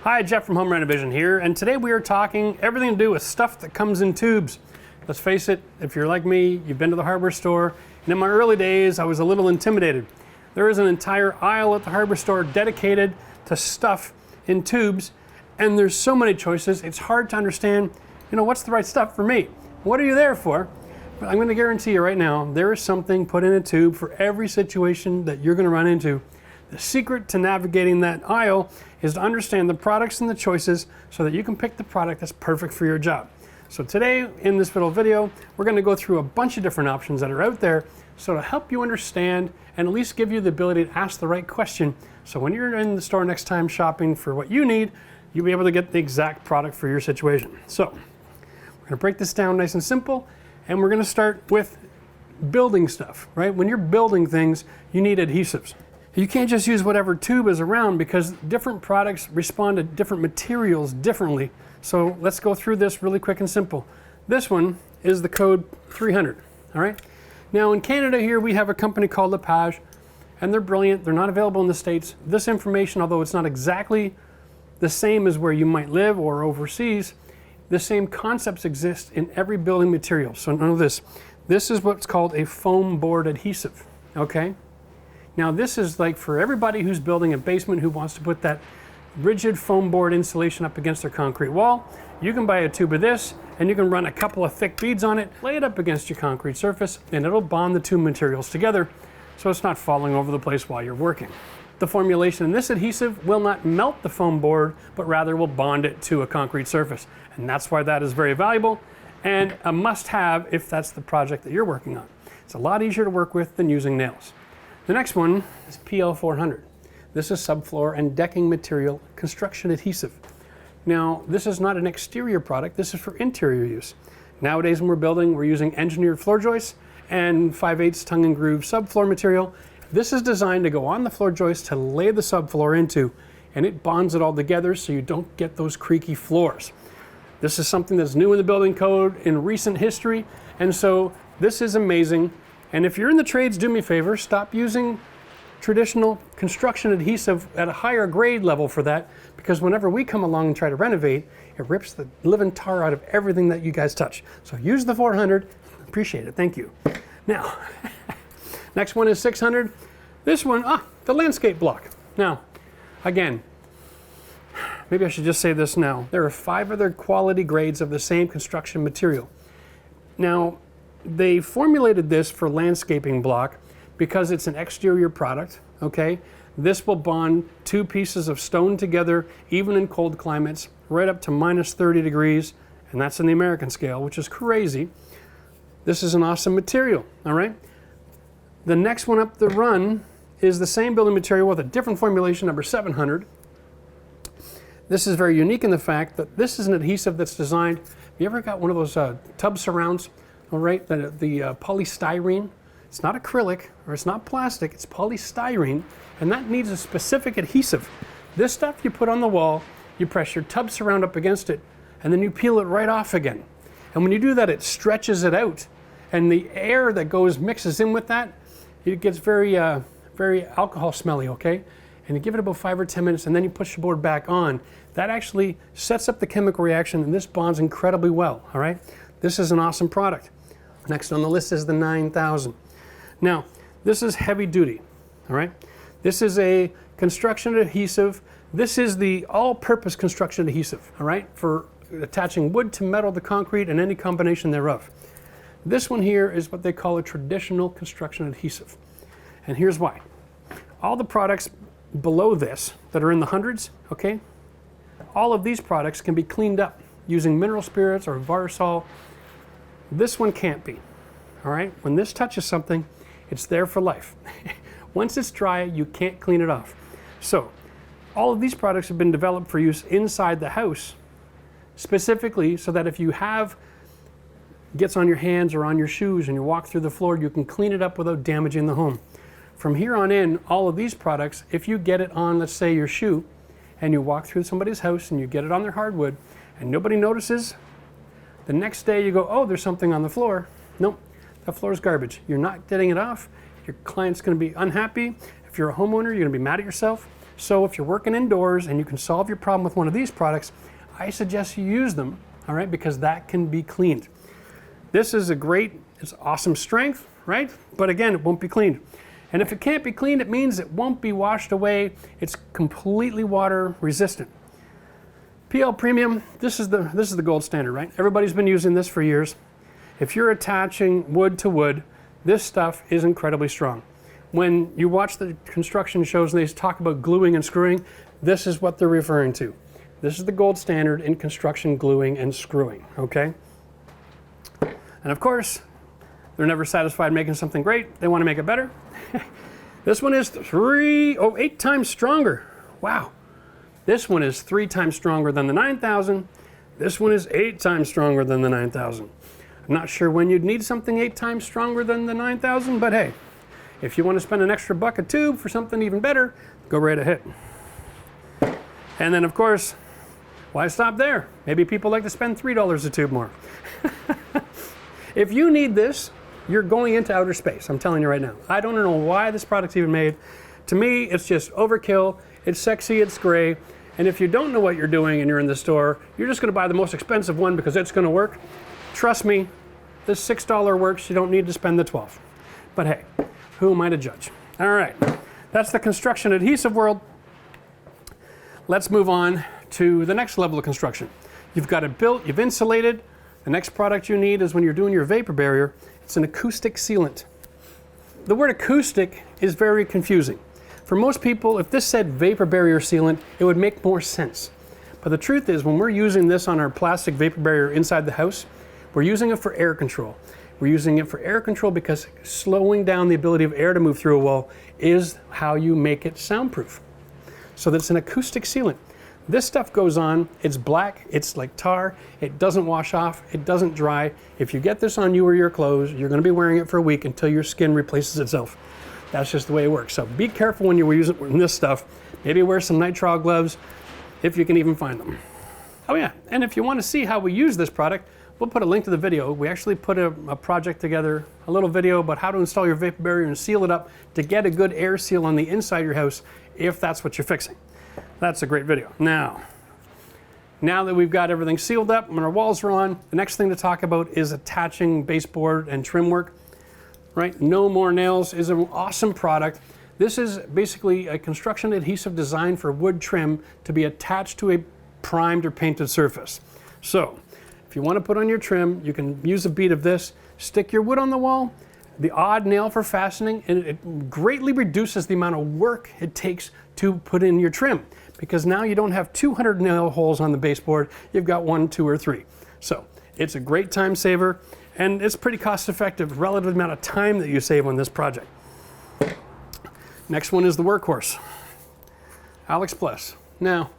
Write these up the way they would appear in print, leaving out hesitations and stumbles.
Hi, Jeff from RenoVision here, and today we are talking everything to do with stuff that comes in tubes. Let's face it, if you're like me, you've been to the hardware store, and in my early days I was a little intimidated. There is an entire aisle at the hardware store dedicated to stuff in tubes, and there's so many choices, it's hard to understand, what's the right stuff for me? What are you there for? But I'm going to guarantee you right now, there is something put in a tube for every situation that you're going to run into. The secret to navigating that aisle is to understand the products and the choices so that you can pick the product that's perfect for your job. So today, in this little video, we're going to go through a bunch of different options that are out there so to help you understand and at least give you the ability to ask the right question. So when you're in the store next time shopping for what you need, you'll be able to get the exact product for your situation. So we're going to break this down nice and simple, and we're going to start with building stuff, right? When you're building things, you need adhesives. You can't just use whatever tube is around because different products respond to different materials differently. So let's go through this really quick and simple. This one is the code 300, all right? Now in Canada here, we have a company called Lepage, and they're brilliant. They're not available in the States. This information, although it's not exactly the same as where you might live or overseas, the same concepts exist in every building material. So know this. This is what's called a foam board adhesive, okay? Now this is like for everybody who's building a basement who wants to put that rigid foam board insulation up against their concrete wall. You can buy a tube of this and you can run a couple of thick beads on it, lay it up against your concrete surface, and it'll bond the two materials together so it's not falling over the place while you're working. The formulation in this adhesive will not melt the foam board, but rather will bond it to a concrete surface. And that's why that is very valuable and a must-have if that's the project that you're working on. It's a lot easier to work with than using nails. The next one is PL400. This is subfloor and decking material construction adhesive. Now, this is not an exterior product, this is for interior use. Nowadays when we're building, we're using engineered floor joists and 5/8 tongue and groove subfloor material. This is designed to go on the floor joist to lay the subfloor into, and it bonds it all together so you don't get those creaky floors. This is something that's new in the building code in recent history, and so this is amazing. And if you're in the trades, do me a favor, stop using traditional construction adhesive at a higher grade level for that, because whenever we come along and try to renovate, it rips the living tar out of everything that you guys touch. So use the 400, appreciate it, thank you. Now, next one is 600. This one, the landscape block. Now, again, maybe I should just say this now. There are 5 other quality grades of the same construction material. Now, they formulated this for landscaping block because it's an exterior product, okay? This will bond 2 pieces of stone together, even in cold climates, right up to minus 30 degrees, and that's in the American scale, which is crazy. This is an awesome material, all right? The next one up the run is the same building material with a different formulation, number 700. This is very unique in the fact that this is an adhesive that's designed, have you ever got one of those tub surrounds? All right, the polystyrene, it's not acrylic or it's not plastic, it's polystyrene, and that needs a specific adhesive. This stuff you put on the wall, you press your tub surround up against it, and then you peel it right off again. And when you do that, it stretches it out, and the air that mixes in with that, it gets very alcohol smelly, okay? And you give it about 5 or 10 minutes, and then you push the board back on. That actually sets up the chemical reaction, and this bonds incredibly well, all right? This is an awesome product. Next on the list is the 9000. Now, this is heavy duty, all right? This is a construction adhesive. This is the all-purpose construction adhesive, all right? For attaching wood to metal to concrete and any combination thereof. This one here is what they call a traditional construction adhesive. And here's why. All the products below this that are in the hundreds, okay? All of these products can be cleaned up using mineral spirits or Varsol. This one can't be, all right? When this touches something, it's there for life. Once it's dry, you can't clean it off. So, all of these products have been developed for use inside the house, specifically so that if you have gets on your hands or on your shoes and you walk through the floor, you can clean it up without damaging the home. From here on in, all of these products, if you get it on, let's say, your shoe, and you walk through somebody's house and you get it on their hardwood, and nobody notices, the next day you go, oh, there's something on the floor. Nope, that floor's garbage. You're not getting it off. Your client's going to be unhappy. If you're a homeowner, you're going to be mad at yourself. So if you're working indoors and you can solve your problem with one of these products, I suggest you use them, all right, because that can be cleaned. This is it's awesome strength, right? But again, it won't be cleaned. And if it can't be cleaned, it means it won't be washed away. It's completely water resistant. PL Premium, this is the gold standard, right? Everybody's been using this for years. If you're attaching wood to wood, this stuff is incredibly strong. When you watch the construction shows and they talk about gluing and screwing, this is what they're referring to. This is the gold standard in construction gluing and screwing, okay? And of course, they're never satisfied making something great. They want to make it better. This one is 8 times stronger. Wow. This one is 3 times stronger than the 9000. This one is 8 times stronger than the 9000. I'm not sure when you'd need something 8 times stronger than the 9000, but hey, if you want to spend an extra buck a tube for something even better, go right ahead. And then of course, why stop there? Maybe people like to spend $3 a tube more. If you need this, you're going into outer space, I'm telling you right now. I don't know why this product's even made. To me, it's just overkill, it's sexy, it's gray, and if you don't know what you're doing and you're in the store, you're just gonna buy the most expensive one because it's gonna work. Trust me, this $6 works, you don't need to spend the 12. But hey, who am I to judge? All right, that's the construction adhesive world. Let's move on to the next level of construction. You've got it built, you've insulated. The next product you need is when you're doing your vapor barrier, it's an acoustic sealant. The word acoustic is very confusing. For most people, if this said vapor barrier sealant, it would make more sense. But the truth is, when we're using this on our plastic vapor barrier inside the house, we're using it for air control. We're using it for air control because slowing down the ability of air to move through a wall is how you make it soundproof. So that's an acoustic sealant. This stuff goes on, it's black, it's like tar, it doesn't wash off, it doesn't dry. If you get this on you or your clothes, you're gonna be wearing it for a week until your skin replaces itself. That's just the way it works. So be careful when you're using this stuff. Maybe wear some nitrile gloves, if you can even find them. Oh yeah, and if you wanna see how we use this product, we'll put a link to the video. We actually put a project together, a little video about how to install your vapor barrier and seal it up to get a good air seal on the inside of your house, if that's what you're fixing. That's a great video. Now that we've got everything sealed up and our walls are on, the next thing to talk about is attaching baseboard and trim work, right? No More Nails is an awesome product. This is basically a construction adhesive designed for wood trim to be attached to a primed or painted surface. So if you want to put on your trim, you can use a bead of this, stick your wood on the wall, the odd nail for fastening, and it greatly reduces the amount of work it takes to put in your trim, because now you don't have 200 nail holes on the baseboard, you've got 1, 2, or 3. So it's a great time saver, and it's pretty cost effective relative to the amount of time that you save on this project. Next one is the workhorse, Alex Plus. Now,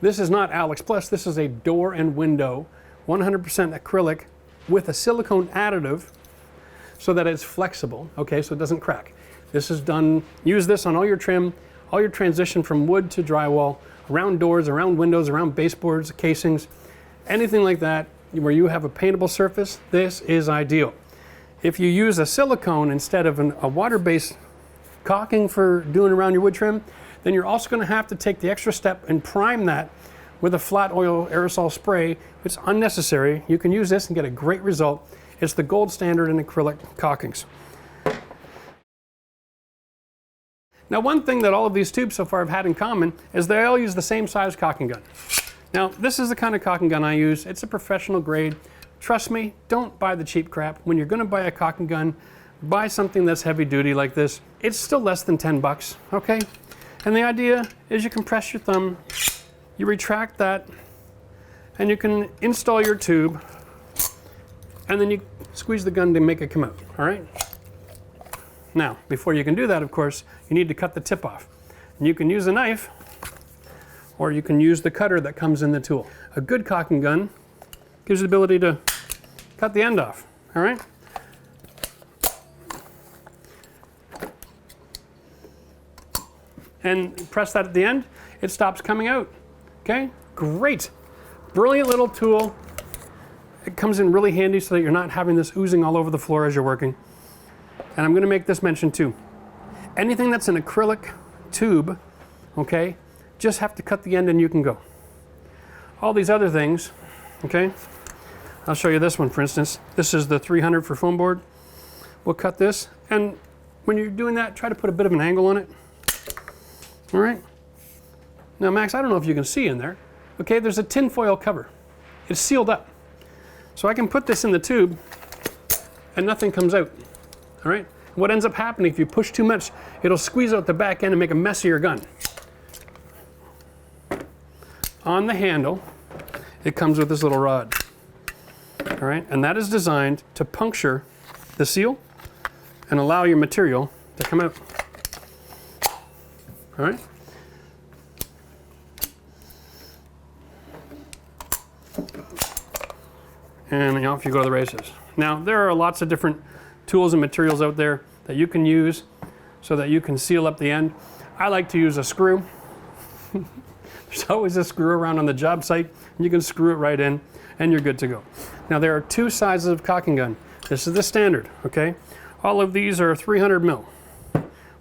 this is not Alex Plus, this is a door and window, 100% acrylic with a silicone additive so that it's flexible, okay, so it doesn't crack. This is done, use this on all your trim, all your transition from wood to drywall, around doors, around windows, around baseboards, casings, anything like that where you have a paintable surface, this is ideal. If you use a silicone instead of a water-based caulking for doing around your wood trim, then you're also going to have to take the extra step and prime that with a flat oil aerosol spray. It's unnecessary. You can use this and get a great result. It's the gold standard in acrylic caulkings. Now, one thing that all of these tubes so far have had in common is they all use the same size caulking gun. Now, this is the kind of caulking gun I use. It's a professional grade. Trust me, don't buy the cheap crap. When you're gonna buy a caulking gun, buy something that's heavy duty like this. It's still less than 10 bucks, okay? And the idea is you compress your thumb, you retract that, and you can install your tube, and then you squeeze the gun to make it come out, all right? Now, before you can do that, of course, you need to cut the tip off. And you can use a knife, or you can use the cutter that comes in the tool. A good caulking gun gives you the ability to cut the end off, all right? And press that at the end, it stops coming out, okay? Great, brilliant little tool. It comes in really handy so that you're not having this oozing all over the floor as you're working. And I'm gonna make this mention too. Anything that's an acrylic tube, okay? Just have to cut the end and you can go. All these other things, okay? I'll show you this one, for instance. This is the 300 for foam board. We'll cut this, and when you're doing that, try to put a bit of an angle on it. All right? Now, Max, I don't know if you can see in there. Okay, there's a tin foil cover. It's sealed up. So I can put this in the tube, and nothing comes out. All right? What ends up happening, if you push too much, it'll squeeze out the back end and make a messier gun. On the handle, it comes with this little rod. All right? And that is designed to puncture the seal and allow your material to come out. All right? And off you go to the races. Now, there are lots of different tools and materials out there that you can use so that you can seal up the end. I like to use a screw. There's always a screw around on the job site, and you can screw it right in, and you're good to go. Now, there are two sizes of caulking gun. This is the standard, okay? All of these are 300 mil.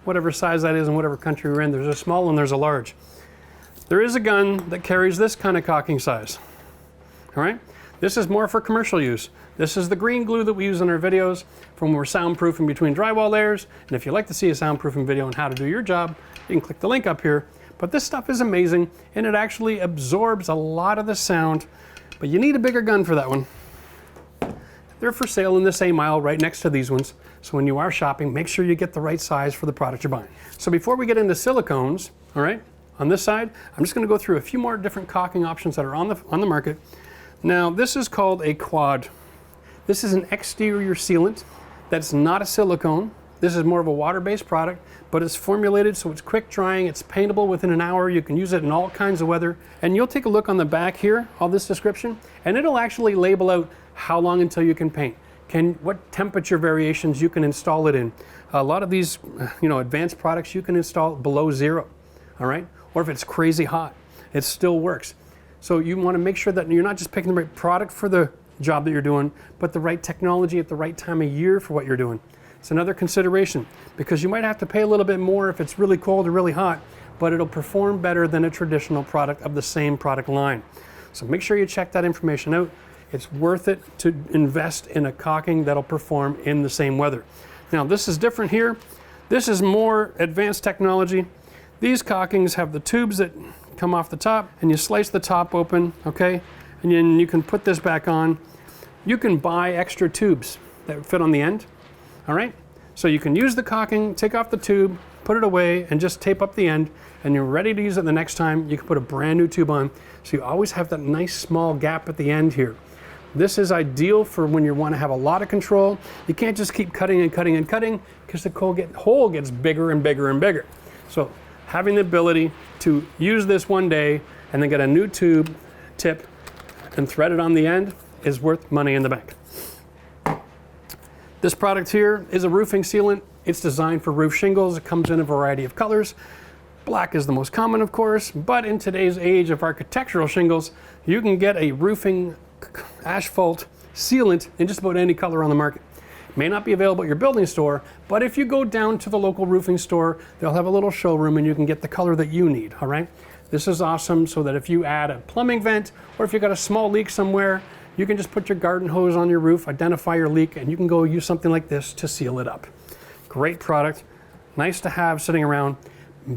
Whatever size that is in whatever country we're in, there's a small and there's a large. There is a gun that carries this kind of caulking size, all right? This is more for commercial use. This is the green glue that we use in our videos from when we're soundproofing between drywall layers. And if you'd like to see a soundproofing video on how to do your job, you can click the link up here. But this stuff is amazing, and it actually absorbs a lot of the sound, but you need a bigger gun for that one. They're for sale in the same aisle right next to these ones. So when you are shopping, make sure you get the right size for the product you're buying. So before we get into silicones, all right, on this side, I'm just gonna go through a few more different caulking options that are on the market. Now, this is called a quad. This is an exterior sealant that's not a silicone. This is more of a water-based product, but it's formulated so it's quick drying, it's paintable within an hour, you can use it in all kinds of weather. And you'll take a look on the back here, all this description, and it'll actually label out how long until you can paint, what temperature variations you can install it in. A lot of these, advanced products you can install below 0, all right? Or if it's crazy hot, it still works. So you want to make sure that you're not just picking the right product for the job that you're doing, but the right technology at the right time of year for what you're doing. It's another consideration, because you might have to pay a little bit more if it's really cold or really hot, but it'll perform better than a traditional product of the same product line. So make sure you check that information out. It's worth it to invest in a caulking that'll perform in the same weather. Now, this is different here. This is more advanced technology. These caulkings have the tubes that come off the top, and you slice the top open, okay? And then you can put this back on. You can buy extra tubes that fit on the end, all right? So you can use the caulking, take off the tube, put it away, and just tape up the end, and you're ready to use it the next time. You can put a brand new tube on, so you always have that nice small gap at the end here. This is ideal for when you want to have a lot of control. You can't just keep cutting and cutting and cutting, because the hole gets bigger and bigger and bigger. So having the ability to use this one day and then get a new tube, tip, and thread it on the end is worth money in the bank. This product here is a roofing sealant. It's designed for roof shingles. It comes in a variety of colors. Black is the most common, of course, but in today's age of architectural shingles, you can get a roofing asphalt sealant in just about any color on the market. It may not be available at your building store, but if you go down to the local roofing store, they'll have a little showroom and you can get the color that you need, all right? This is awesome so that if you add a plumbing vent or if you got a small leak somewhere, you can just put your garden hose on your roof, identify your leak, and you can go use something like this to seal it up. Great product, nice to have sitting around.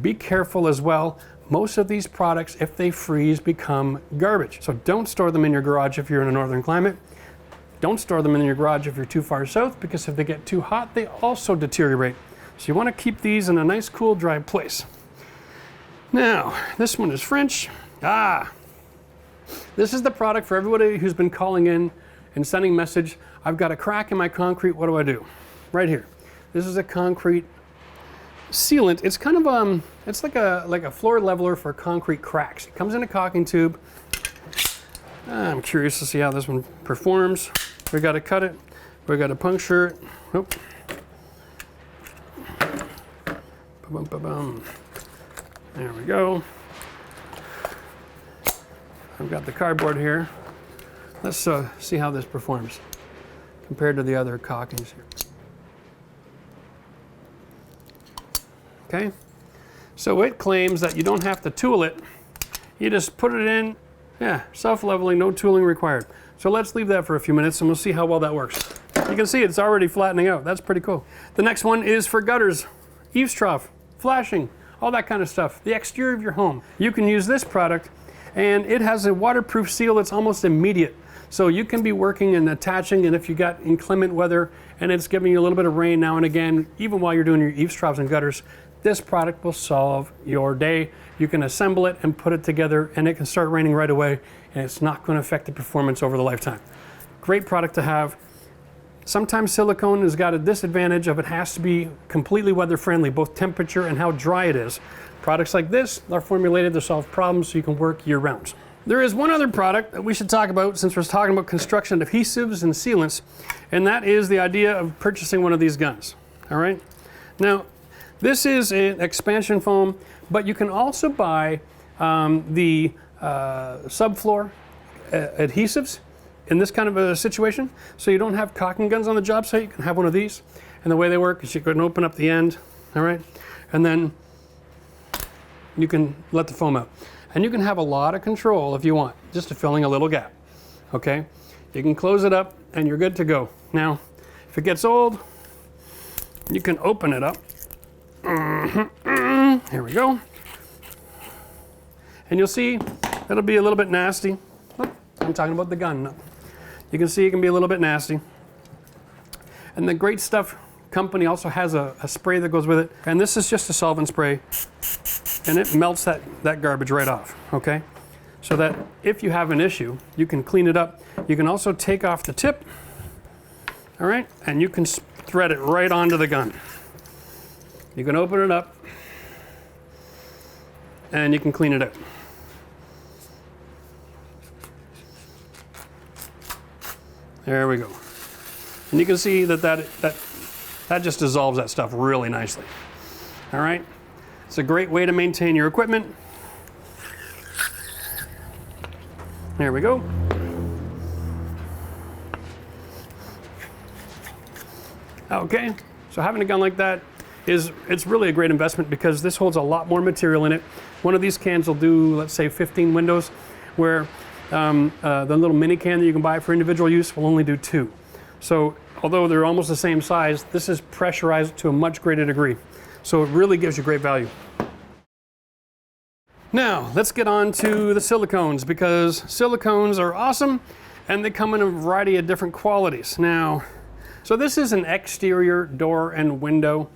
Be careful as well. Most of these products, if they freeze, become garbage. So don't store them in your garage if you're in a northern climate. Don't store them in your garage if you're too far south, because if they get too hot, they also deteriorate. So you want to keep these in a nice, cool, dry place. Now, this one is French. This is the product for everybody who's been calling in and sending message. I've got a crack in my concrete, what do? Right here. This is a concrete sealant. It's kind of it's like a floor leveler for concrete cracks. It comes in a caulking tube. I'm curious to see how this one performs. We got to cut it. We got to puncture it. Oh. Ba-bum. There we go. I've got the cardboard here. Let's see how this performs compared to the other caulkings here. Okay, So it claims that you don't have to tool it. You just put it in, yeah, self-leveling, no tooling required. So let's leave that for a few minutes and we'll see how well that works. You can see it's already flattening out. That's pretty cool. The next one is for gutters, eaves trough, flashing, all that kind of stuff. The exterior of your home. You can use this product and it has a waterproof seal that's almost immediate. So you can be working and attaching, and if you got inclement weather and it's giving you a little bit of rain now and again, even while you're doing your eaves troughs and gutters, this product will solve your day. You can assemble it and put it together and it can start raining right away and it's not going to affect the performance over the lifetime. Great product to have. Sometimes silicone has got a disadvantage of it has to be completely weather friendly, both temperature and how dry it is. Products like this are formulated to solve problems so you can work year round. There is one other product that we should talk about since we're talking about construction adhesives and sealants, and that is the idea of purchasing one of these guns. All right. Now, this is an expansion foam, but you can also buy the subfloor adhesives in this kind of a situation. So you don't have caulking guns on the job site, you can have one of these. And the way they work is you can open up the end, all right, and then you can let the foam out. And you can have a lot of control if you want, just to filling a little gap, okay? You can close it up and you're good to go. Now, if it gets old, you can open it up. Here we go. And you'll see it'll be a little bit nasty. Oh, I'm talking about the gun. You can see it can be a little bit nasty. And the Great Stuff company also has a spray that goes with it. And this is just a solvent spray. And it melts that garbage right off, okay? So that if you have an issue, you can clean it up. You can also take off the tip, all right? And you can thread it right onto the gun. You can open it up and you can clean it out. There we go. And you can see that just dissolves that stuff really nicely. All right? It's a great way to maintain your equipment. There we go. Okay, so having a gun like that it's really a great investment because this holds a lot more material in it. One of these cans will do, let's say, 15 windows, where the little mini can that you can buy for individual use will only do 2. So although they're almost the same size, this is pressurized to a much greater degree. So it really gives you great value. Now, let's get on to the silicones, because silicones are awesome and they come in a variety of different qualities. Now, so this is an exterior door and window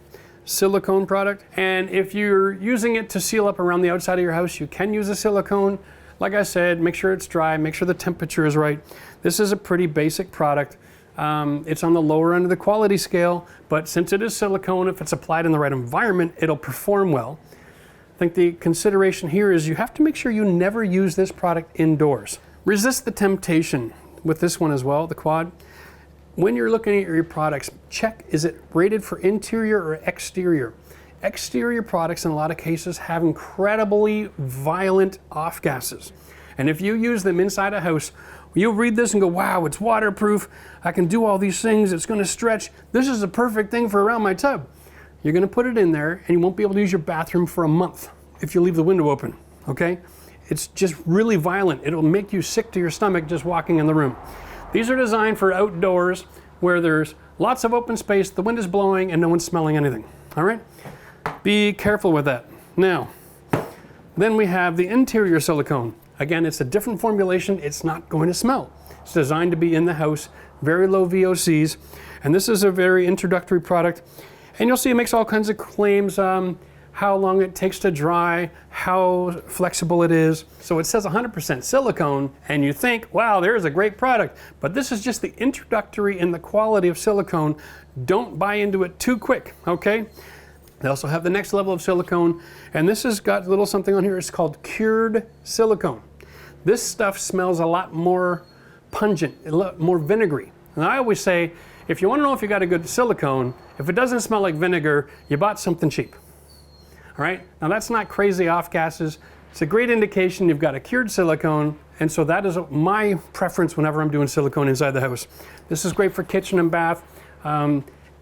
silicone product, and if you're using it to seal up around the outside of your house, you can use a silicone. Like I said, make sure it's dry, make sure the temperature is right. This is a pretty basic product. It's on the lower end of the quality scale, but since it is silicone, if it's applied in the right environment, it'll perform well. I think the consideration here is you have to make sure you never use this product indoors. Resist the temptation with this one as well, the quad. When you're looking at your products, check, is it rated for interior or exterior? Exterior products in a lot of cases have incredibly violent off gases. And if you use them inside a house, you'll read this and go, wow, it's waterproof, I can do all these things, it's gonna stretch, this is a perfect thing for around my tub. You're gonna put it in there and you won't be able to use your bathroom for a month if you leave the window open, okay? It's just really violent. It'll make you sick to your stomach just walking in the room. These are designed for outdoors where there's lots of open space, the wind is blowing, and no one's smelling anything, all right? Be careful with that. Now, then we have the interior silicone. Again, it's a different formulation. It's not going to smell. It's designed to be in the house, very low VOCs, and this is a very introductory product. And you'll see it makes all kinds of claims, how long it takes to dry, how flexible it is. So it says 100% silicone, and you think, wow, there's a great product. But this is just the introductory in the quality of silicone. Don't buy into it too quick, okay? They also have the next level of silicone, and this has got a little something on here. It's called cured silicone. This stuff smells a lot more pungent, a lot more vinegary. And I always say, if you want to know if you got a good silicone, if it doesn't smell like vinegar, you bought something cheap. All right, now that's not crazy off gases. It's a great indication you've got a cured silicone, and so that is my preference whenever I'm doing silicone inside the house. This is great for kitchen and bath.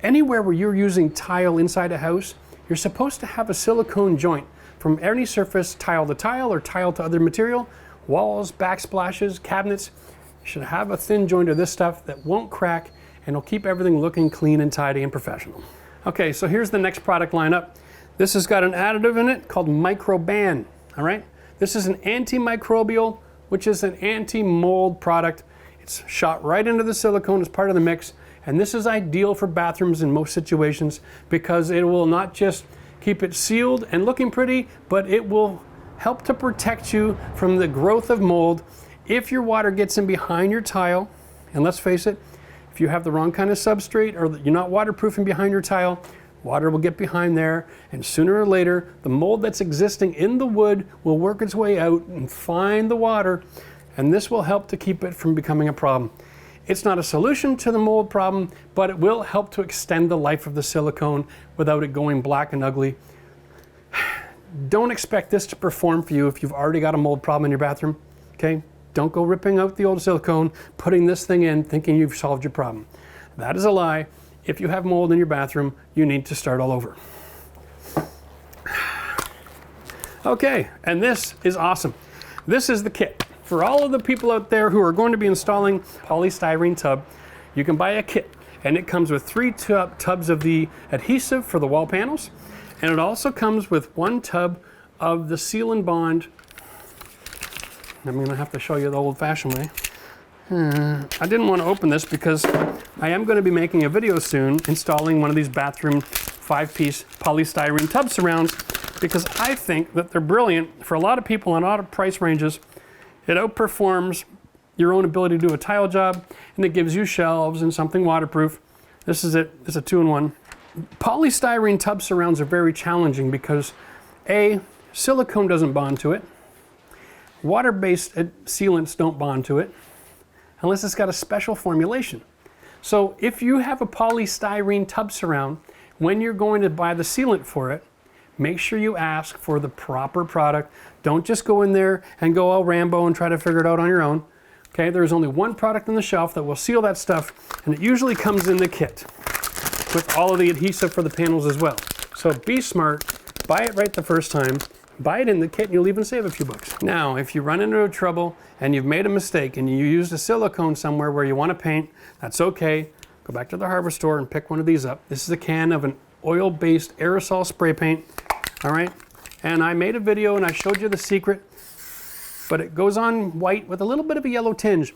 Anywhere where you're using tile inside a house, you're supposed to have a silicone joint from any surface, tile to tile or tile to other material, walls, backsplashes, cabinets. You should have a thin joint of this stuff that won't crack and will keep everything looking clean and tidy and professional. Okay, so here's the next product lineup. This has got an additive in it called Microband, all right? This is an antimicrobial, which is an anti-mold product. It's shot right into the silicone as part of the mix, and this is ideal for bathrooms in most situations because it will not just keep it sealed and looking pretty, but it will help to protect you from the growth of mold. If your water gets in behind your tile, and let's face it, if you have the wrong kind of substrate or you're not waterproofing behind your tile, water will get behind there, and sooner or later, the mold that's existing in the wood will work its way out and find the water, and this will help to keep it from becoming a problem. It's not a solution to the mold problem, but it will help to extend the life of the silicone without it going black and ugly. Don't expect this to perform for you if you've already got a mold problem in your bathroom, okay? Don't go ripping out the old silicone, putting this thing in, thinking you've solved your problem. That is a lie. If you have mold in your bathroom, you need to start all over. Okay, and this is awesome. This is the kit. For all of the people out there who are going to be installing polystyrene tub, you can buy a kit, and it comes with 3 tubs of the adhesive for the wall panels, and it also comes with 1 tub of the seal and bond. I'm going to have to show you the old-fashioned way. I didn't want to open this because I am going to be making a video soon installing one of these bathroom 5-piece polystyrene tub surrounds because I think that they're brilliant for a lot of people in a lot of price ranges. It outperforms your own ability to do a tile job, and it gives you shelves and something waterproof. This is it. It's a 2-in-1. Polystyrene tub surrounds are very challenging because A, silicone doesn't bond to it. Water-based sealants don't bond to it unless it's got a special formulation. So if you have a polystyrene tub surround, when you're going to buy the sealant for it, make sure you ask for the proper product. Don't just go in there and go all Rambo and try to figure it out on your own. Okay, there's only one product on the shelf that will seal that stuff, and it usually comes in the kit with all of the adhesive for the panels as well. So be smart, buy it right the first time, buy it in the kit, and you'll even save a few bucks. Now, if you run into trouble and you've made a mistake and you used a silicone somewhere where you want to paint, that's okay. Go back to the hardware store and pick one of these up. This is a can of an oil-based aerosol spray paint, all right? And I made a video and I showed you the secret, but it goes on white with a little bit of a yellow tinge.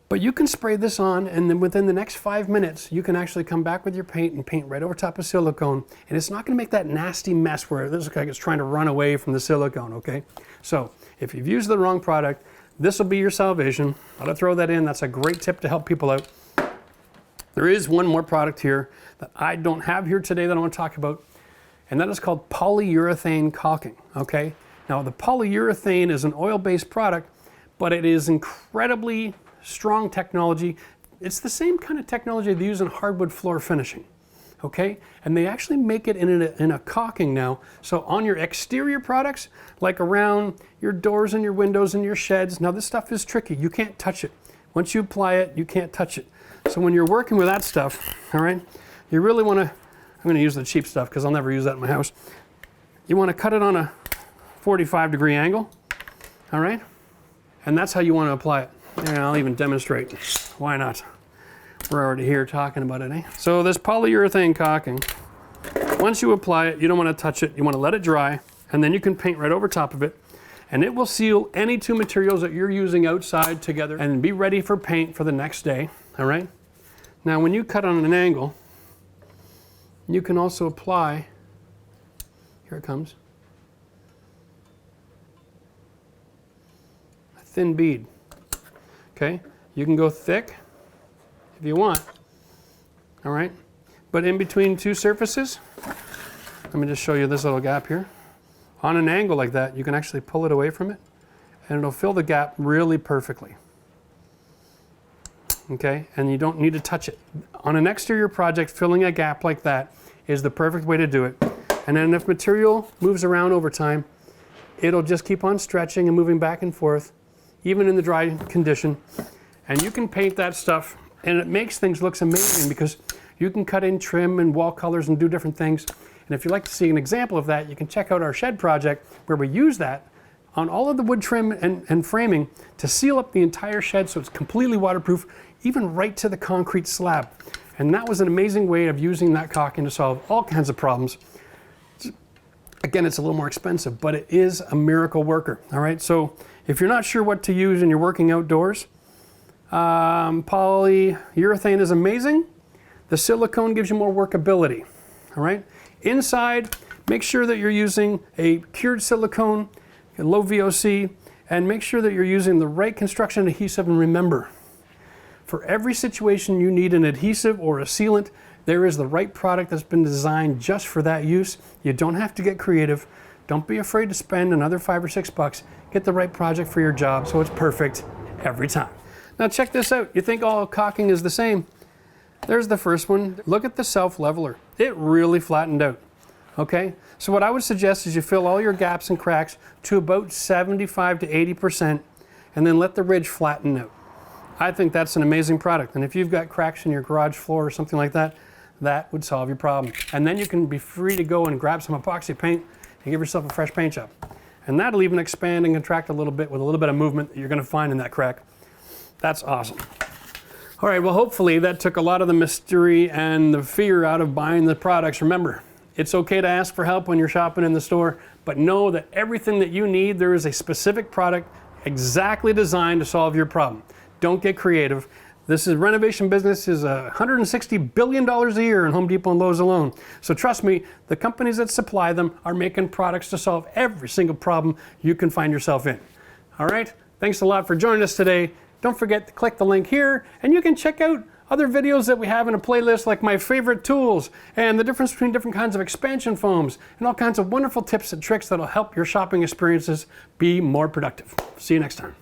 But you can spray this on, and then within the next 5 minutes, you can actually come back with your paint and paint right over top of silicone, and it's not gonna make that nasty mess where it looks like it's trying to run away from the silicone, okay? So if you've used the wrong product, this will be your salvation. I'll throw that in. That's a great tip to help people out. There is one more product here that I don't have here today that I want to talk about, and that is called polyurethane caulking, okay? Now the polyurethane is an oil-based product, but it is incredibly strong technology. It's the same kind of technology they use in hardwood floor finishing, okay? And they actually make it in a caulking now. So on your exterior products, like around your doors and your windows and your sheds, now this stuff is tricky. You can't touch it. Once you apply it, you can't touch it. So when you're working with that stuff, all right, you really want to, I'm going to use the cheap stuff because I'll never use that in my house. You want to cut it on a 45-degree angle, all right? And that's how you want to apply it. And I'll even demonstrate. Why not? We're already here talking about it, eh? So this polyurethane caulking, once you apply it, you don't want to touch it. You want to let it dry, and then you can paint right over top of it, and it will seal any 2 materials that you're using outside together and be ready for paint for the next day, all right? Now, when you cut on an angle, you can also apply, here it comes, a thin bead. Okay, you can go thick if you want, all right? But in between 2 surfaces, let me just show you this little gap here. On an angle like that, you can actually pull it away from it, and it'll fill the gap really perfectly. Okay, and you don't need to touch it. On an exterior project, filling a gap like that is the perfect way to do it. And then if material moves around over time, it'll just keep on stretching and moving back and forth, even in the dry condition. And you can paint that stuff, and it makes things look amazing because you can cut in trim and wall colors and do different things, and And if you'd like to see an example of that, you can check out our shed project where we use that on all of the wood trim and framing to seal up the entire shed so it's completely waterproof, even right to the concrete slab. And that was an amazing way of using that caulking to solve all kinds of problems. Again, it's a little more expensive, but it is a miracle worker. All right, so if you're not sure what to use and you're working outdoors, polyurethane is amazing. The silicone gives you more workability. All right, inside, make sure that you're using a cured silicone, low VOC, and make sure that you're using the right construction adhesive. And remember, for every situation you need an adhesive or a sealant, there is the right product that's been designed just for that use. You don't have to get creative. Don't be afraid to spend another $5 or $6. Get the right project for your job so it's perfect every time. Now check this out. You think all caulking is the same. There's the first one. Look at the self-leveler. It really flattened out. Okay? So what I would suggest is you fill all your gaps and cracks to about 75 to 80% and then let the ridge flatten out. I think that's an amazing product. And if you've got cracks in your garage floor or something like that, that would solve your problem. And then you can be free to go and grab some epoxy paint and give yourself a fresh paint job. And that'll even expand and contract a little bit with a little bit of movement that you're going to find in that crack. That's awesome. All right, well, hopefully that took a lot of the mystery and the fear out of buying the products. Remember, it's okay to ask for help when you're shopping in the store, but know that everything that you need, there is a specific product exactly designed to solve your problem. Don't get creative. This is renovation business is $160 billion a year in Home Depot and Lowe's alone. So trust me, the companies that supply them are making products to solve every single problem you can find yourself in. All right, thanks a lot for joining us today. Don't forget to click the link here and you can check out other videos that we have in a playlist like my favorite tools and the difference between different kinds of expansion foams and all kinds of wonderful tips and tricks that'll help your shopping experiences be more productive. See you next time.